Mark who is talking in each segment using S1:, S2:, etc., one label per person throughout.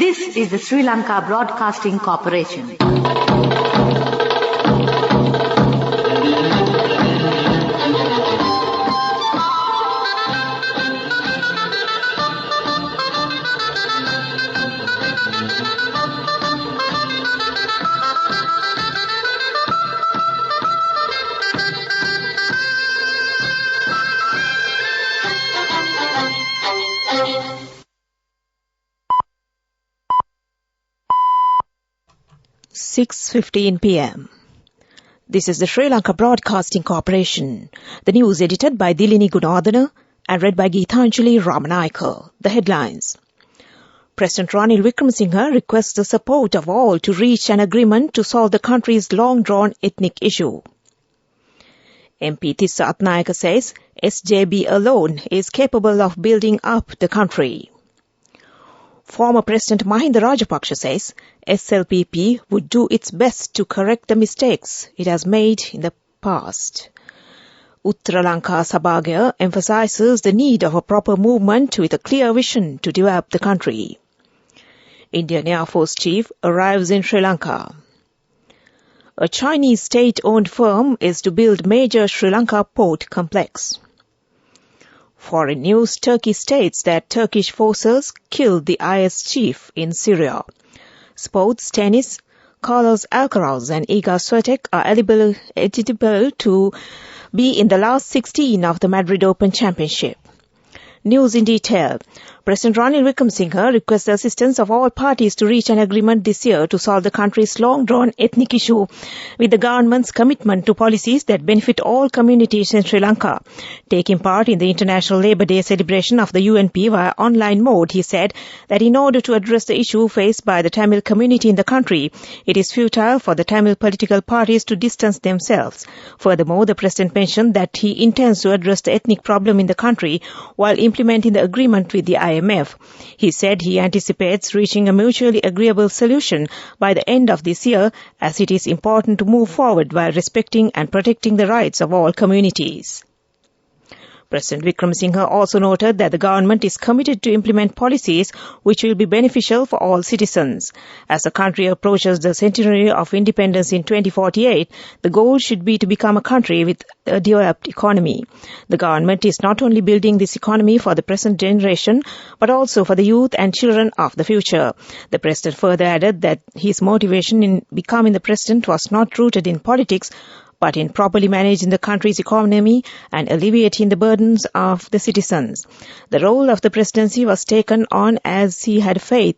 S1: This is the Sri Lanka Broadcasting Corporation.
S2: (6:15 p.m.) This is the Sri Lanka Broadcasting Corporation. The news edited by Dilini Gunadana and read by Geethanjali Ramanayaka. The headlines. President Ranil Wickremesinghe requests the support of all to reach an agreement to solve the country's long-drawn ethnic issue. MP Tissa Atnayaka says SJB alone is capable of building up the country. Former President Mahinda Rajapaksa says SLBC would do its best to correct the mistakes it has made in the past. Uttara Lanka Sabagaya emphasizes the need of a proper movement with a clear vision to develop the country. Indian Air Force Chief arrives in Sri Lanka. A Chinese state-owned firm is to build major Sri Lanka port complex. Foreign news, Turkey states that Turkish forces killed the IS chief in Syria. Sports, tennis, Carlos Alcaraz and Iga Swiatek are eligible to be in the last 16 of the Madrid Open Championship. News in detail. President Ranil Wickremesinghe requests the assistance of all parties to reach an agreement this year to solve the country's long-drawn ethnic issue with the government's commitment to policies that benefit all communities in Sri Lanka. Taking part in the International Labour Day celebration of the UNP via online mode, he said that in order to address the issue faced by the Tamil community in the country, it is futile for the Tamil political parties to distance themselves. Furthermore, the President mentioned that he intends to address the ethnic problem in the country while implementing the agreement with the IMF. He said he anticipates reaching a mutually agreeable solution by the end of this year, as it is important to move forward while respecting and protecting the rights of all communities. President Wickremesinghe also noted that the government is committed to implement policies which will be beneficial for all citizens. As the country approaches the centenary of independence in 2048, the goal should be to become a country with a developed economy. The government is not only building this economy for the present generation, but also for the youth and children of the future. The president further added that his motivation in becoming the president was not rooted in politics, but in properly managing the country's economy and alleviating the burdens of the citizens. The role of the presidency was taken on as he had faith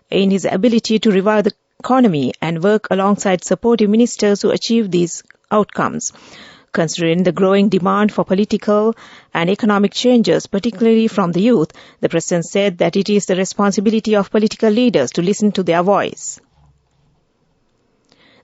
S2: in his ability to revive the economy and work alongside supportive ministers to achieve these outcomes. Considering the growing demand for political and economic changes, particularly from the youth, the president said that it is the responsibility of political leaders to listen to their voice.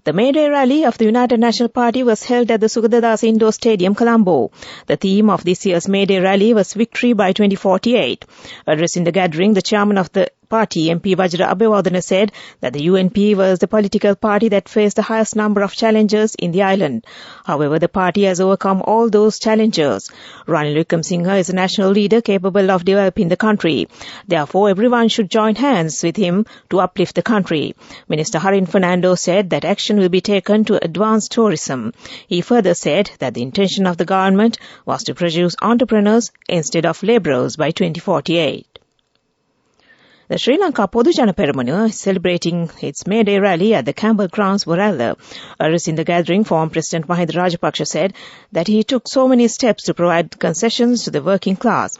S2: The May Day rally of the United National Party was held at the Sugadadasa Indoor Stadium, Colombo. The theme of this year's May Day rally was Victory by 2048. Addressing the gathering, the chairman of the party, MP Vajra Abewardena, said that the UNP was the political party that faced the highest number of challenges in the island. However, the party has overcome all those challenges. Ranil Wickremesinghe is a national leader capable of developing the country. Therefore, everyone should join hands with him to uplift the country. Minister Harin Fernando said that action will be taken to advance tourism. He further said that the intention of the government was to produce entrepreneurs instead of labourers by 2048. The Sri Lanka Podujana Peramunu is celebrating its May Day rally at the Campbell Grounds, Borella. Addressing the gathering, former President Mahinda Rajapaksa said that he took so many steps to provide concessions to the working class.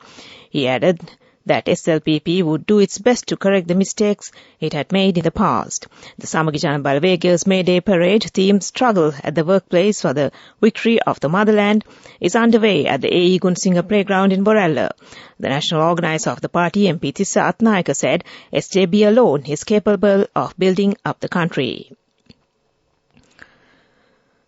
S2: He added that SLBC would do its best to correct the mistakes it had made in the past. The Samagijana Balvega's May Day parade themed Struggle at the Workplace for the Victory of the Motherland is underway at the A.E. Gunsinga Playground in Borella. The national organizer of the party, MP Tissa Atnayaka, said SJB alone is capable of building up the country.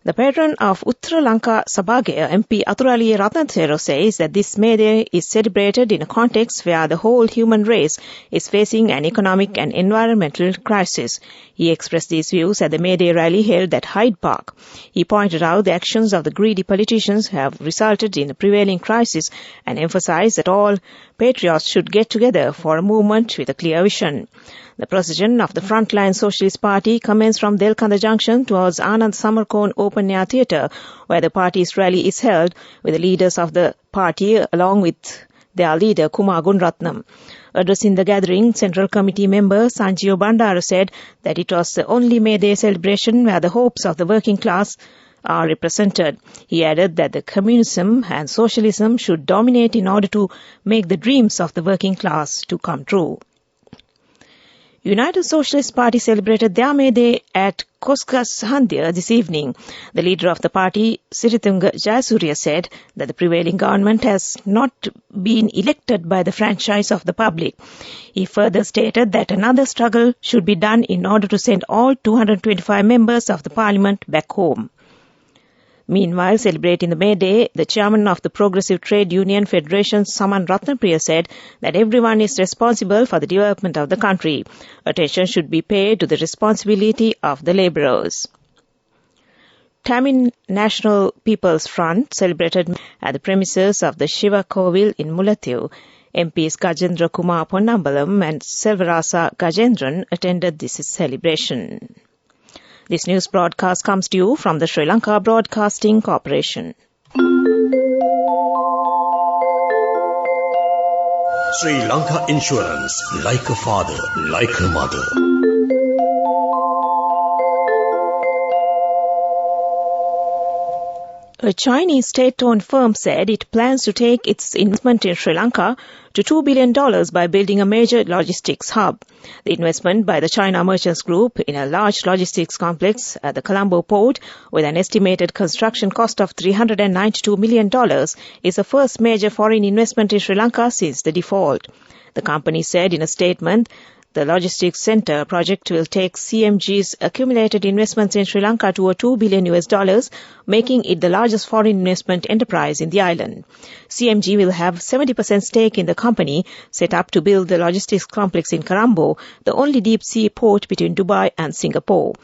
S2: The patron of Uttara Lanka Sabagaya, MP Aturali Ratnathero, says that this May Day is celebrated in a context where the whole human race is facing an economic and environmental crisis. He expressed these views at the May Day rally held at Hyde Park. He pointed out the actions of the greedy politicians have resulted in the prevailing crisis and emphasized that all patriots should get together for a movement with a clear vision. The procession of the Frontline Socialist Party commenced from Delkanda Junction towards Anand Samarkon Open Air Theatre, where the party's rally is held, with the leaders of the party along with their leader Kumar Gunratnam. Addressing the gathering, Central Committee member Sanjeev Bandara said that it was the only May Day celebration where the hopes of the working class are represented. He added that the communism and socialism should dominate in order to make the dreams of the working class to come true. United Socialist Party celebrated their May Day at Koskas Handya this evening. The leader of the party, Siritunga Jayasuriya, said that the prevailing government has not been elected by the franchise of the public. He further stated that another struggle should be done in order to send all 225 members of the parliament back home. Meanwhile, celebrating the May Day, the chairman of the Progressive Trade Union Federation, Saman Ratnapriya, said that everyone is responsible for the development of the country. Attention should be paid to the responsibility of the labourers. Tamil National People's Front celebrated at the premises of the Shiva Kovil in Mulathu. MPs Gajendra Kumar Ponnambalam and Selvarasa Gajendran attended this celebration. This news broadcast comes to you from the Sri Lanka Broadcasting Corporation.
S3: Sri Lanka Insurance, like a father, like a mother.
S2: A Chinese state-owned firm said it plans to take its investment in Sri Lanka to $2 billion by building a major logistics hub. The investment by the China Merchants Group in a large logistics complex at the Colombo port with an estimated construction cost of $392 million is the first major foreign investment in Sri Lanka since the default. The company said in a statement, the logistics center project will take CMG's accumulated investments in Sri Lanka to $2 billion, making it the largest foreign investment enterprise in the island. CMG will have 70% stake in the company set up to build the logistics complex in Colombo, the only deep-sea port between Dubai and Singapore.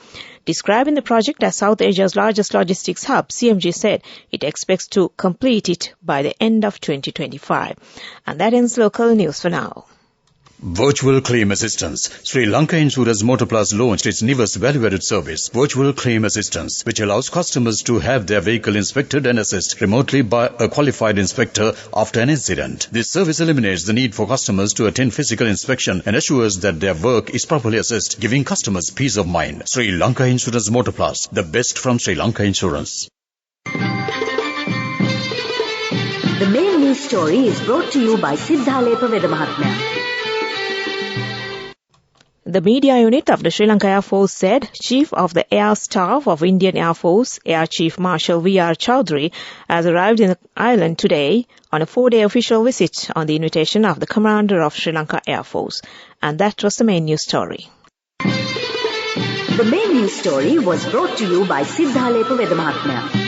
S2: Describing the project as South Asia's largest logistics hub, CMG said it expects to complete it by the end of 2025. And that ends local news for now.
S3: Virtual Claim Assistance. Sri Lanka Insurance Motor Plus launched its newest value-added service, Virtual Claim Assistance, which allows customers to have their vehicle inspected and assessed remotely by a qualified inspector after an incident. This service eliminates the need for customers to attend physical inspection and assures that their work is properly assessed, giving customers peace of mind. Sri Lanka Insurance Motor Plus, the best from Sri Lanka Insurance.
S1: The main news story is brought to you by Siddhalepa Vedamahatmya.
S2: The media unit of the Sri Lanka Air Force said Chief of the Air Staff of Indian Air Force, Air Chief Marshal V.R. Chowdhury, has arrived in the island today on a 4-day official visit on the invitation of the Commander of Sri Lanka Air Force. And that was the main news story.
S1: The main news story was brought to you by Siddhalepa Vedamahatmya.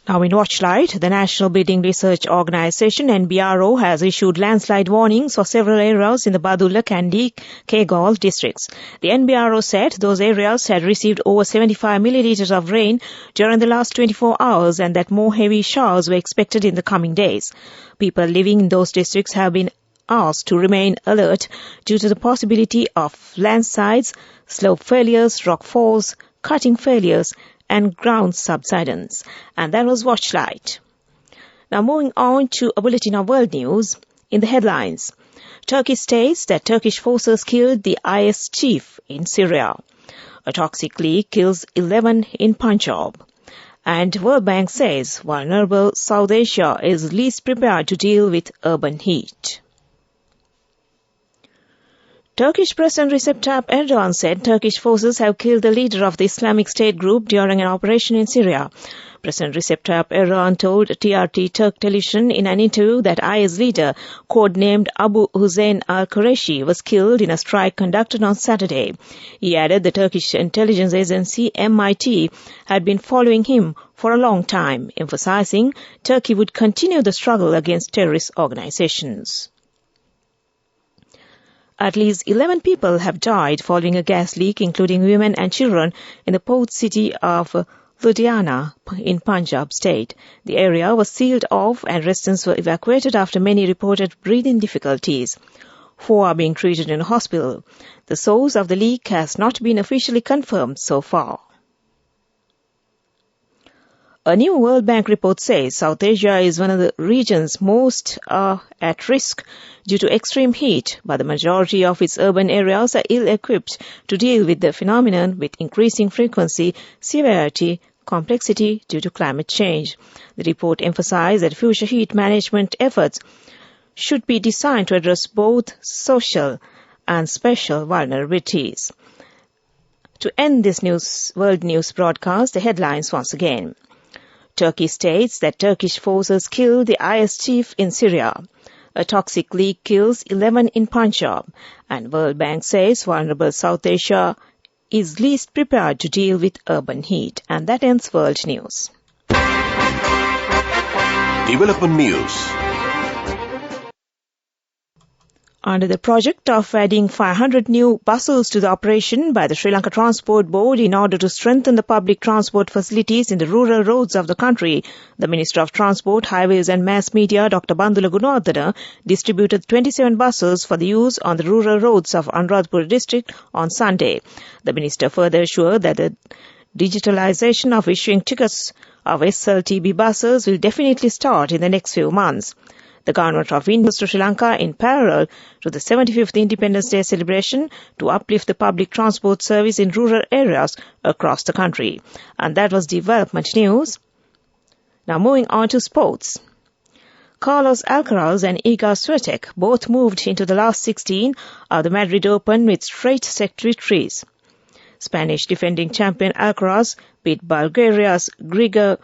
S2: Now in Watchlight, the National Bidding Research Organisation NBRO has issued landslide warnings for several areas in the Badulla, Kandy, Kegaul districts. The NBRO said those areas had received over 75 millilitres of rain during the last 24 hours and that more heavy showers were expected in the coming days. People living in those districts have been asked to remain alert due to the possibility of landslides, slope failures, rock falls, cutting failures, and ground subsidence. And that was Watchlight. Now moving on to a bulletin of world news. In the headlines, Turkey states that Turkish forces killed the IS chief in Syria. A toxic leak kills 11 in Punjab. And World Bank says vulnerable South Asia is least prepared to deal with urban heat. Turkish President Recep Tayyip Erdogan said Turkish forces have killed the leader of the Islamic State group during an operation in Syria. President Recep Tayyip Erdogan told TRT Turk television in an interview that IS leader, codenamed Abu Hussein al-Qureshi, was killed in a strike conducted on Saturday. He added the Turkish intelligence agency MIT had been following him for a long time, emphasizing Turkey would continue the struggle against terrorist organizations. At least 11 people have died following a gas leak, including women and children, in the port city of Ludhiana in Punjab state. The area was sealed off and residents were evacuated after many reported breathing difficulties. 4 are being treated in a hospital. The source of the leak has not been officially confirmed so far. A new World Bank report says South Asia is one of the regions most at risk due to extreme heat, but the majority of its urban areas are ill-equipped to deal with the phenomenon with increasing frequency, severity, complexity due to climate change. The report emphasized that future heat management efforts should be designed to address both social and special vulnerabilities. To end this world news broadcast, the headlines once again. Turkey states that Turkish forces killed the IS chief in Syria. A toxic leak kills 11 in Punjab. And World Bank says vulnerable South Asia is least prepared to deal with urban heat. And that ends World News.
S4: Development News.
S2: Under the project of adding 500 new buses to the operation by the Sri Lanka Transport Board in order to strengthen the public transport facilities in the rural roads of the country, the Minister of Transport, Highways and Mass Media, Dr. Bandula Gunawardena, distributed 27 buses for the use on the rural roads of Anuradhapura district on Sunday. The Minister further assured that the digitalization of issuing tickets of SLTB buses will definitely start in the next few months. The Government of India to Sri Lanka in parallel to the 75th Independence Day celebration to uplift the public transport service in rural areas across the country. And that was development news. Now moving on to sports. Carlos Alcaraz and Iga Swiatek both moved into the last 16 of the Madrid Open with straight set victories. Spanish defending champion Alcaraz beat Bulgaria's Grigor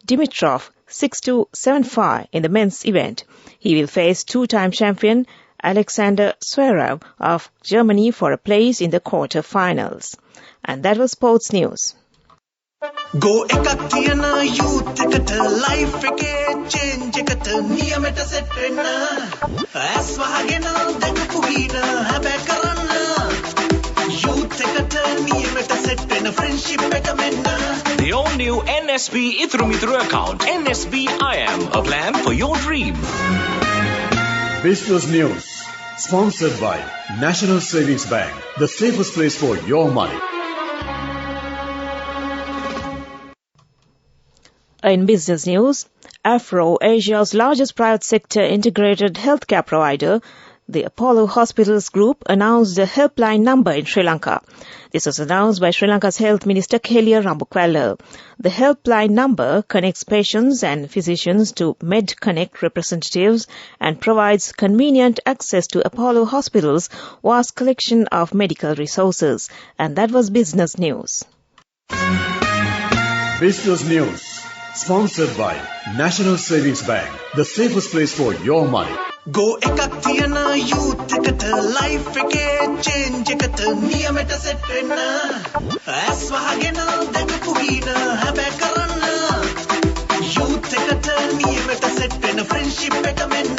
S2: Dimitrov 6-2, 7-5 in the men's event. He will face two-time champion Alexander Zverev of Germany for a place in the quarter-finals. And that was sports news.
S5: Go ekak thiyana youth eකට life එකේ change එකට නියමෙට set වෙන්න ඇස් වහගෙන දැකපු වීන හැබැ කරන්න youth එකට නියමෙට set වෙන friendship එක මෙන්න.
S4: The all-new NSB Ithru account, NSB IAM, a plan for your dream.
S3: Business News, sponsored by National Savings Bank, the safest place for your money.
S2: In business news, Afro, Asia's largest private sector integrated healthcare provider, the Apollo Hospitals Group, announced a helpline number in Sri Lanka. This was announced by Sri Lanka's Health Minister Kellia Rambukwella. The helpline number connects patients and physicians to MedConnect representatives and provides convenient access to Apollo Hospitals' vast collection of medical resources. And that was business news.
S3: Business News, sponsored by National Savings Bank, the safest place for your money.
S5: Go ekak thiyana youth එකට life එකේ change එකට නියමෙට set වෙන්න ඇස් වහගෙන දැකපු වීන හැබැ කරන්න youth එකට නියමෙට set වෙන friendship එක මෙන්න.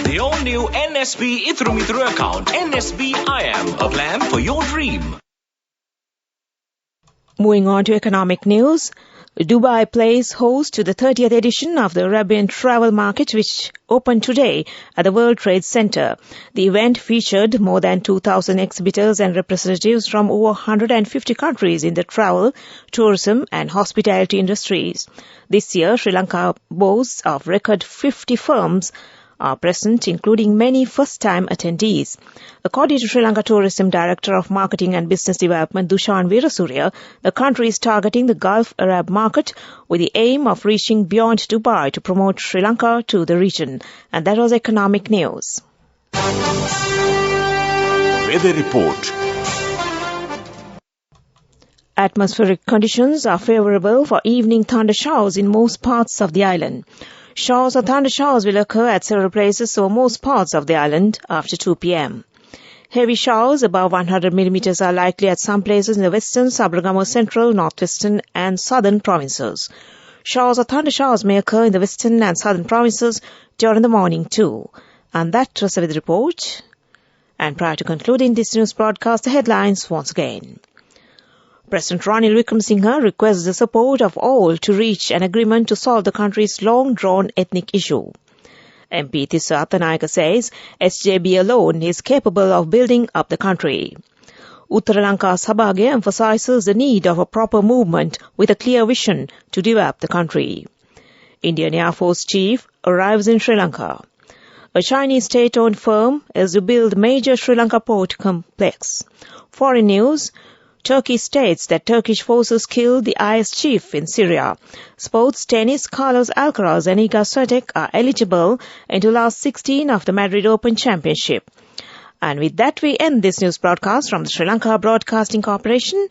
S4: The all-new NSB Ithru account, NSB IAM, a plan for your dream.
S2: Moving on to economic news. Dubai plays host to the 30th edition of the Arabian Travel Market, which opened today at the World Trade Center. The event featured more than 2,000 exhibitors and representatives from over 150 countries in the travel, tourism and hospitality industries. This year, Sri Lanka boasts of record 50 firms are present, including many first-time attendees. According to Sri Lanka Tourism Director of Marketing and Business Development, Dushan Veerasurya, the country is targeting the Gulf Arab market with the aim of reaching beyond Dubai to promote Sri Lanka to the region. And that was economic news.
S4: Weather report.
S2: Atmospheric conditions are favorable for evening thunder showers in most parts of the island. Showers or thunder showers will occur at several places over most parts of the island after 2 p.m. Heavy showers above 100 millimeters are likely at some places in the western, Sabaragamuwa central, northwestern and southern provinces. Showers or thunder showers may occur in the western and southern provinces during the morning too. And that was the weather report. And prior to concluding this news broadcast, the headlines once again. President Ranil Wickremesinghe requests the support of all to reach an agreement to solve the country's long-drawn ethnic issue. MP Tissa Attanayaka says SJB alone is capable of building up the country. Uttara Lanka Sabhage emphasizes the need of a proper movement with a clear vision to develop the country. Indian Air Force Chief arrives in Sri Lanka. A Chinese state-owned firm is to build major Sri Lanka port complex. Foreign news. Turkey states that Turkish forces killed the IS chief in Syria. Sports tennis, Carlos Alcaraz and Iga Swiatek are eligible into last 16 of the Madrid Open Championship. And with that, we end this news broadcast from the Sri Lanka Broadcasting Corporation.